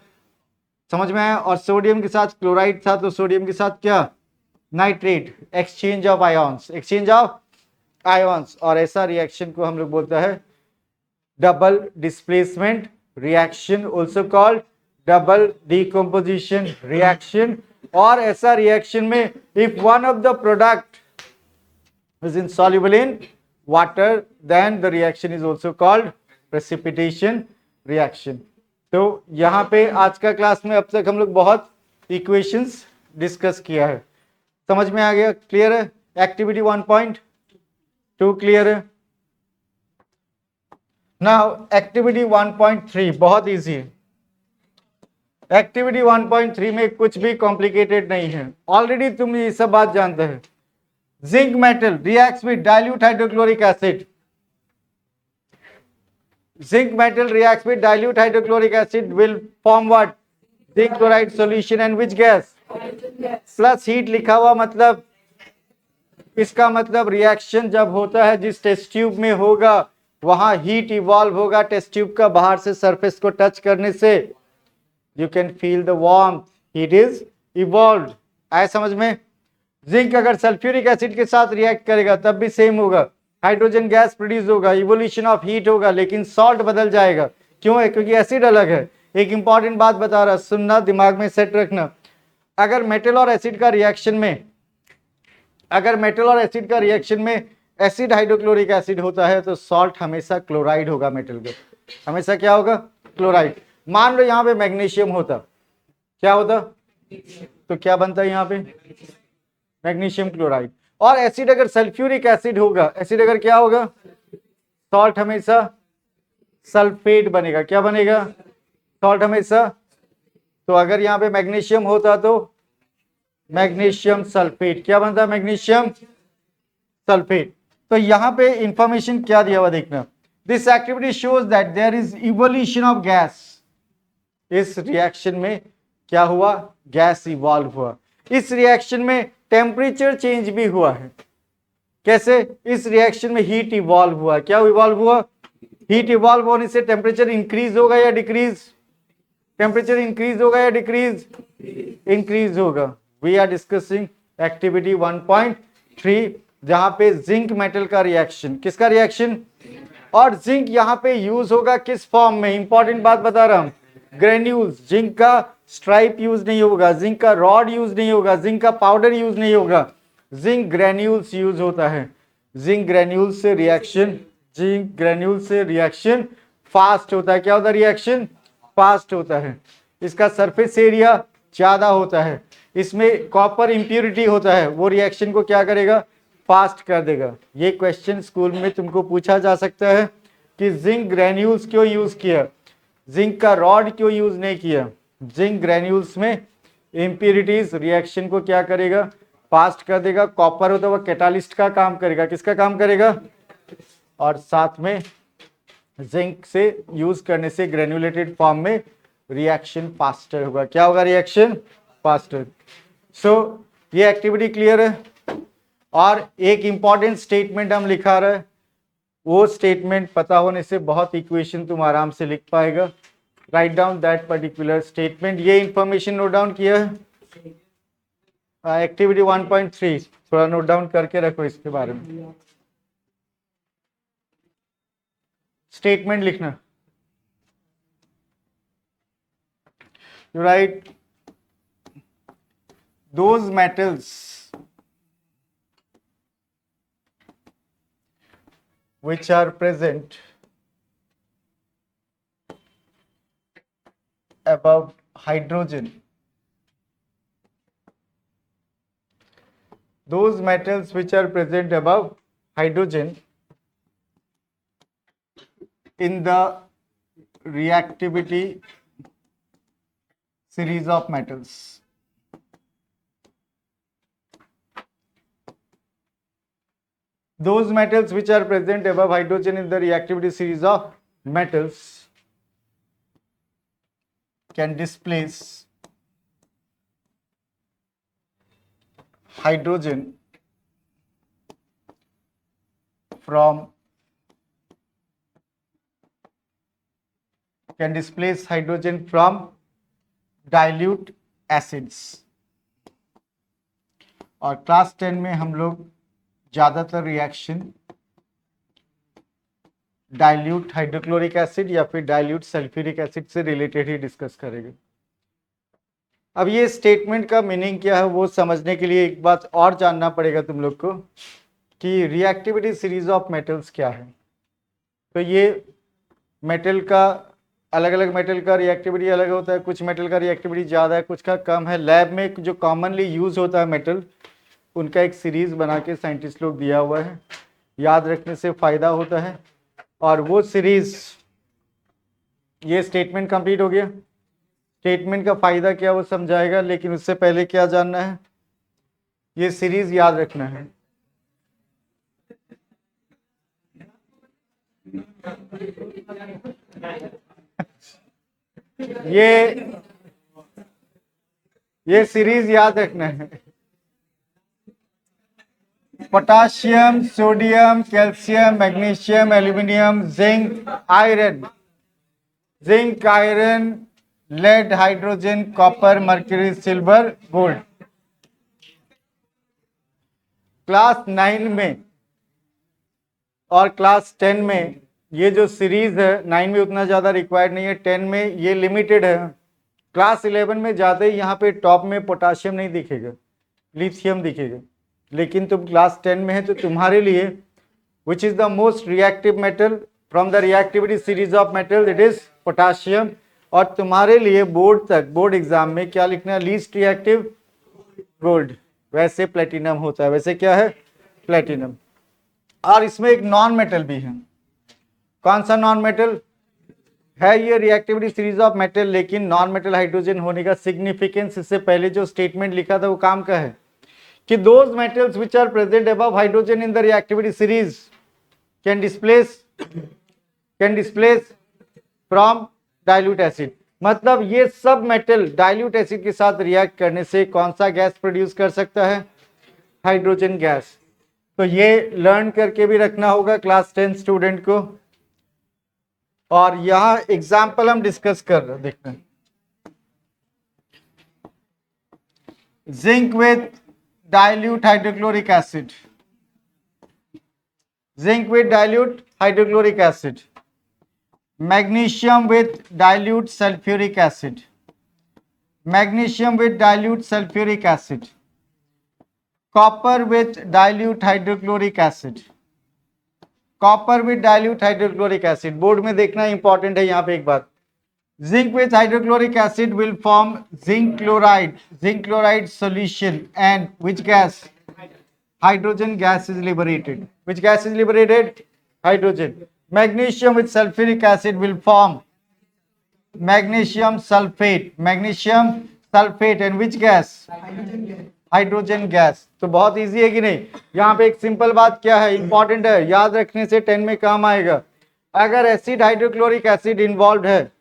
समझ में आया, और सोडियम के साथ क्लोराइड था तो सोडियम के साथ क्या, nitrate, exchange of ions, exchange of ions, और ऐसा रिएक्शन को हम लोग बोलता है double displacement reaction, also called double decomposition reaction. और ऐसा रिएक्शन में if one of the product is insoluble in water then the reaction is also called precipitation reaction। तो यहाँ पे आज का क्लास में अब तक हम लोग बहुत इक्वेशंस डिस्कस किया है, समझ में आ गया, क्लियर है। एक्टिविटी 1.2 क्लियर है। नाउ एक्टिविटी 1.3 बहुत इजी है। एक्टिविटी 1.3 में कुछ भी कॉम्प्लिकेटेड नहीं है, ऑलरेडी तुम ये सब बात जानते हैं। Zinc metal reacts with dilute hydrochloric acid, zinc metal reacts with dilute hydrochloric acid will form what, zinc chloride solution and which gas, plus heat लिखा हुआ, मतलब इसका मतलब रिएक्शन जब होता है जिस टेस्ट ट्यूब में होगा वहां हीट इवॉल्व होगा, टेस्ट ट्यूब का बाहर से सरफेस को टच करने से you can feel the warmth, heat is evolve, आए समझ में। जिंक अगर सल्फ्यूरिक एसिड के साथ रिएक्ट करेगा तब भी सेम होगा, हाइड्रोजन गैस प्रोड्यूस होगा, इवोल्यूशन ऑफ हीट होगा, लेकिन सॉल्ट बदल जाएगा, क्यों है, क्योंकि एसिड अलग है। एक इंपॉर्टेंट बात बता रहा, सुनना, दिमाग में सेट रखना, अगर मेटल और एसिड का रिएक्शन में, अगर मेटल और एसिड का रिएक्शन में एसिड हाइड्रोक्लोरिक एसिड होता है तो सॉल्ट हमेशा क्लोराइड होगा, मेटल का हमेशा क्या होगा, क्लोराइड। मान लो यहाँ पे मैग्नीशियम होता, क्या होता, तो क्या बनता है यहाँ पे, मैग्नीशियम क्लोराइड। और एसिड अगर सल्फ्यूरिक एसिड होगा, एसिड अगर क्या होगा, सॉल्ट हमेशा सल्फेट बनेगा, क्या बनेगा, सॉल्ट हमेशा। तो अगर यहाँ पे मैग्नीशियम होता तो मैग्नीशियम सल्फेट, क्या बनता है, मैग्नीशियम सल्फेट। तो यहाँ पे इंफॉर्मेशन क्या दिया हुआ देखना, this activity shows that there is evolution of gas, इस रिएक्शन में क्या हुआ, गैस इवॉल्व हुआ। इस रिएक्शन में टेम्परेचर चेंज भी हुआ है, कैसे, इस रिएक्शन में हीट इवॉल्व हुआ, क्या इवॉल्व हुआ, हीट इवॉल्व होने से टेम्परेचर इंक्रीज होगा या डिक्रीज, टेम्परेचर इंक्रीज होगा या डिक्रीज, इंक्रीज होगा। वी आर डिस्कसिंग एक्टिविटी 1.3 जहां पे जिंक मेटल का रिएक्शन, किसका रिएक्शन, और जिंक यहाँ पे यूज होगा किस फॉर्म में, इंपॉर्टेंट बात बता रहा हूं, ग्रेन्यूल्स, जिंक का स्ट्राइप यूज नहीं होगा, जिंक का रॉड यूज नहीं होगा, जिंक का पाउडर यूज नहीं होगा, जिंक ग्रेन्यूल्स यूज होता है। जिंक ग्रेन्यूल्स से रिएक्शन, जिंक ग्रेन्यूल्स से रिएक्शन फास्ट होता है, क्या होता है, रिएक्शन फास्ट होता है। इसका सरफेस एरिया ज्यादा होता है, इसमें कॉपर इंप्योरिटी होता है, वो रिएक्शन को क्या करेगा, फास्ट कर देगा। ये क्वेश्चन स्कूल में तुमको पूछा जा सकता है कि जिंक ग्रेन्यूल्स क्यों यूज किया, जिंक का रॉड क्यों यूज नहीं किया। जिंक ग्रेन्यूल्स में इम्प्योरिटीज रिएक्शन को क्या करेगा, फास्ट कर देगा। कॉपर होता है वो कैटालिस्ट का काम करेगा, किसका काम करेगा, और साथ में जिंक से यूज करने से ग्रेन्युलेटेड फॉर्म में रिएक्शन फास्टर होगा, क्या होगा, रिएक्शन फास्टर। सो ये एक्टिविटी क्लियर है। और एक इंपॉर्टेंट स्टेटमेंट हम लिखा रहे, वो स्टेटमेंट पता होने से बहुत इक्वेशन तुम आराम से लिख पाएगा। Write down that particular statement, ये इंफॉर्मेशन नोट डाउन किया है। एक्टिविटी 1.3 थोड़ा नोट डाउन करके रखो इसके बारे में, स्टेटमेंट लिखना। You right those metals which are present above hydrogen, those metals which are present above hydrogen in the reactivity series of metals. Those metals which are present above hydrogen in the reactivity series of metals can displace hydrogen from dilute acids. और class 10 में हम लोग ज्यादातर reaction dilute hydrochloric acid या फिर dilute sulphuric acid से related ही discuss करेंगे। अब ये स्टेटमेंट का मीनिंग क्या है वो समझने के लिए एक बात और जानना पड़ेगा तुम लोग को कि रिएक्टिविटी सीरीज ऑफ मेटल्स क्या है। तो ये मेटल का अलग अलग मेटल का रिएक्टिविटी अलग होता है, कुछ मेटल का रिएक्टिविटी ज़्यादा है, कुछ का कम है। लैब में जो कॉमनली यूज होता है मेटल, उनका एक सीरीज बना के साइंटिस्ट लोग दिया हुआ है, याद रखने से फ़ायदा होता है। और वो सीरीज, ये स्टेटमेंट कंप्लीट हो गया। स्टेटमेंट का फ़ायदा क्या वो समझाएगा, लेकिन उससे पहले क्या जानना है, ये सीरीज याद रखना है। ये सीरीज याद रखना है। Potassium, sodium, calcium, magnesium, aluminium, zinc, iron, lead, hydrogen, copper, mercury, silver, gold. Class 9 में और क्लास 10 में ये जो सीरीज है, 9 में उतना ज़्यादा रिक्वायर्ड नहीं है, 10 में ये लिमिटेड है। क्लास 11 में ज़्यादा ही यहाँ पे टॉप में पोटाशियम नहीं दिखेगा, लिथियम दिखेगा। लेकिन तुम क्लास 10 में है तो तुम्हारे लिए which is the most reactive metal from the reactivity series of metal, it is potassium. और तुम्हारे लिए बोर्ड एग्जाम में क्या लिखना है, लीस्ट रिएक्टिव गोल्ड। वैसे प्लेटिनम होता है, वैसे क्या है, प्लेटिनम। और इसमें एक नॉन मेटल भी है। कौन सा नॉन मेटल है, ये रिएक्टिविटी सीरीज ऑफ मेटल, लेकिन नॉन मेटल हाइड्रोजन होने का सिग्निफिकेंस इससे पहले जो स्टेटमेंट लिखा था वो काम का है कि those metals which are present above hydrogen in the reactivity series can displace from dilute acid. मतलब ये सब मेटल डाइल्यूट एसिड के साथ रिएक्ट करने से कौन सा गैस प्रोड्यूस कर सकता है, हाइड्रोजन गैस। तो ये लर्न करके भी रखना होगा क्लास 10 स्टूडेंट को। और यहां एग्जाम्पल हम डिस्कस कर रहे हैं, देखते हैं। Zinc with dilute hydrochloric acid, zinc with dilute hydrochloric acid, magnesium with dilute sulphuric acid, magnesium with dilute sulphuric acid, copper with dilute hydrochloric acid, copper with dilute hydrochloric acid. Board में देखना important है यहाँ पे एक बात। Zinc with hydrochloric acid will form zinc chloride solution and which gas, hydrogen gas is liberated. Which gas is liberated, hydrogen. Magnesium with sulfuric acid will form magnesium sulfate and which gas, hydrogen gas. तो बहुत easy है कि नहीं। यहाँ पे एक simple बात क्या है, इंपॉर्टेंट है, याद रखने से 10 में काम आएगा। अगर एसिड हाइड्रोक्लोरिक एसिड इन्वॉल्व है,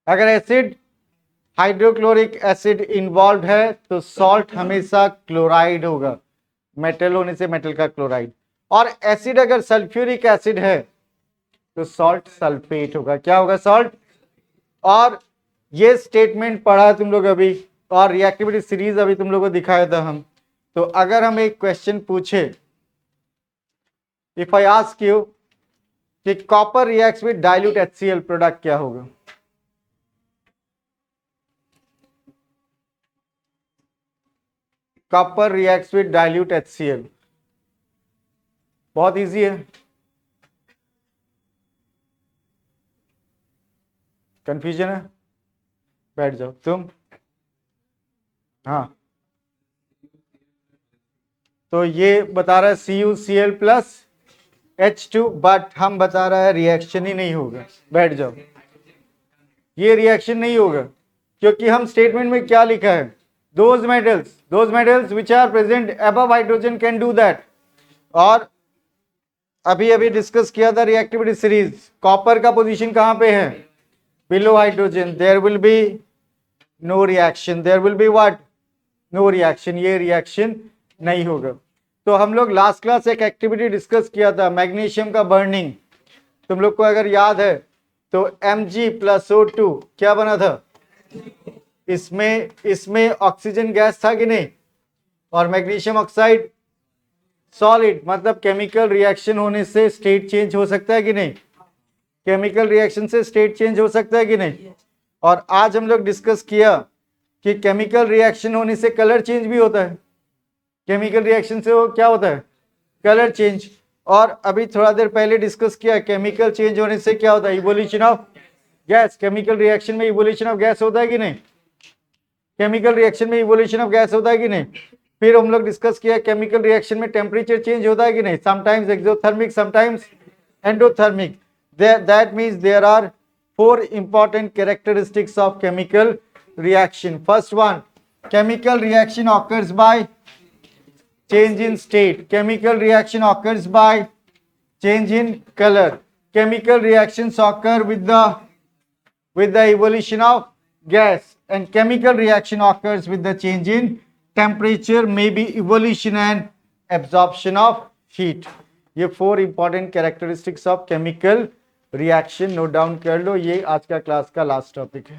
अगर एसिड हाइड्रोक्लोरिक एसिड इन्वॉल्व है तो सॉल्ट हमेशा क्लोराइड होगा, मेटल होने से मेटल का क्लोराइड। और एसिड अगर सल्फ्यूरिक एसिड है तो सॉल्ट सल्फेट होगा। क्या होगा, सॉल्ट। और ये स्टेटमेंट पढ़ा है तुम लोग अभी, और रिएक्टिविटी सीरीज अभी तुम लोगों को दिखाया था हम। तो अगर हम एक क्वेश्चन पूछे, इफ आई आस्क यू कि copper reacts with dilute HCl, product क्या होगा। Copper reacts with dilute HCl, बहुत इजी है। कंफ्यूजन है, बैठ जाओ तुम। हाँ, तो ये बता रहा है CuCl प्लस H2, बट हम बता रहा है रिएक्शन ही नहीं होगा। बैठ जाओ, ये रिएक्शन नहीं होगा। क्योंकि हम स्टेटमेंट में क्या लिखा है, those metals which are present above hydrogen can do that. और अभी अभी डिस्कस किया था रिएक्टिविटी सीरीज, कॉपर का पोजीशन कहां पे है, below hydrogen, there will be no reaction, there will be what, no reaction, ये रिएक्शन नहीं होगा। तो हम लोग लास्ट क्लास एक एक्टिविटी डिस्कस किया था मैग्नीशियम का बर्निंग, तुम लोग को अगर याद है तो Mg+O2 क्या बना था, इसमें ऑक्सीजन गैस था कि नहीं, और मैग्नीशियम ऑक्साइड सॉलिड, मतलब केमिकल रिएक्शन होने से स्टेट चेंज हो सकता है कि नहीं, केमिकल रिएक्शन से स्टेट चेंज हो सकता है कि नहीं। और आज हम लोग डिस्कस किया कि केमिकल रिएक्शन होने से कलर चेंज भी होता है, केमिकल रिएक्शन से वो क्या होता है, कलर चेंज। और अभी थोड़ा देर पहले डिस्कस किया केमिकल चेंज होने से क्या होता है, evolution of gas, chemical reaction में इवोल्यूशन ऑफ गैस होता है कि नहीं, केमिकल रिएक्शन में इवोल्यूशन ऑफ गैस होता है कि नहीं। फिर हम लोग डिस्कस किया केमिकल रिएक्शन में टेम्परेचर चेंज होता है कि नहीं, sometimes exothermic sometimes endothermic, that means there are 4 important characteristics of chemical reaction. First one, chemical reaction occurs by change in state, chemical reaction occurs by change in color, chemical reactions occur with the evolution of gas, and chemical reaction occurs with the change in temperature, maybe evolution and absorption of heat. ये 4 important characteristics of chemical reaction note down कर लो, ये आज का class का last topic है।